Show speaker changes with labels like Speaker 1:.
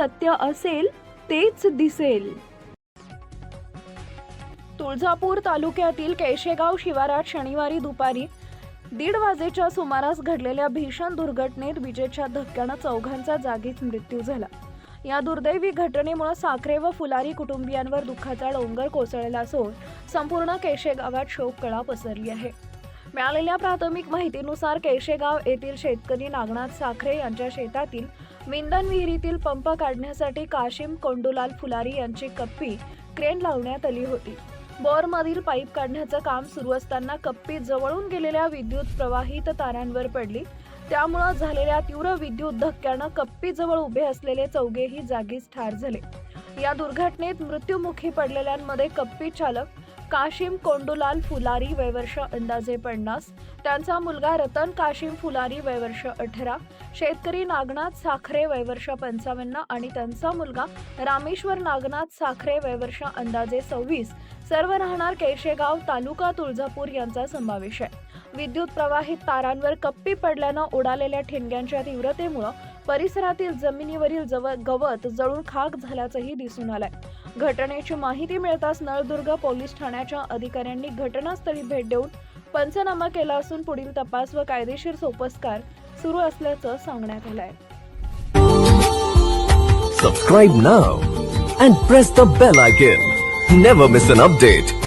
Speaker 1: सत्य असेल तेच दिसेल. तुळजापूर तालुक्यातील केशेगाव शिवारात शनिवारी दुपारी 1:30 वाजेच्या सुमारास घडलेल्या भीषण दुर्घटनेत विजेच्या धक्क्यानं चौघांचा जागीच मृत्यू झाला. या दुर्दैवी घटनेमुळे साखरे व फुलारी कुटुंबियांवर दुःखाचा डोंगर कोसळलेला असून संपूर्ण केशेगावात शोककळा पसरली आहे. मिळालेल्या प्राथमिक माहितीनुसार केशेगाव येथील शेतकरी नागनाथ साखरे यांच्या शेतातील विंधन विहिरीतील पंप काढण्यासाठी काशिम कोंडूलाल फुलारी यांची कप्पी क्रेन लावण्यात आली होती. बोरमधील पाईप काढण्याचं काम सुरू असताना कप्पी जवळून गेलेल्या विद्युत प्रवाहित तारांवर पडली. त्यामुळे झालेल्या तीव्र विद्युत धक्क्यानं कप्पीजवळ उभे असलेले चौघेही जागीच ठार झाले. या दुर्घटनेत मृत्युमुखी पडलेल्यांमध्ये कप्पी चालक काशिम कोंडूलाल फुलारी वय वर्ष अंदाजे 50, त्यांचा मुलगा रतन काशिम फुलारी वय वर्ष 18, शेतकरी नागनाथ साखरे वय वर्ष 55 आणि त्यांचा मुलगा रामेश्वर नागनाथ साखरे वय वर्ष अंदाजे 26, सर्व राहणार केशेगाव तालुका तुळजापूर यांचा समावेश आहे. विद्युत प्रवाहित तारांवर कप्पी पडल्यानं उडालेल्या ठिणग्यांच्या तीव्रतेमुळे परिसरातील जमिनीवरील गवत जळून खाक झाल्याचंही दिसून आलंय. घटनेची माहिती मिळताच नळदुर्ग पोलीस ठाण्याच्या अधिकाऱ्यांनी घटनास्थळी भेट देऊन पंचनामा केला असून पुढील तपास व कायदेशीर सोपस्कार सुरू असल्याचं सांगण्यात आलंय.
Speaker 2: Subscribe now and press the bell icon. Never miss an update.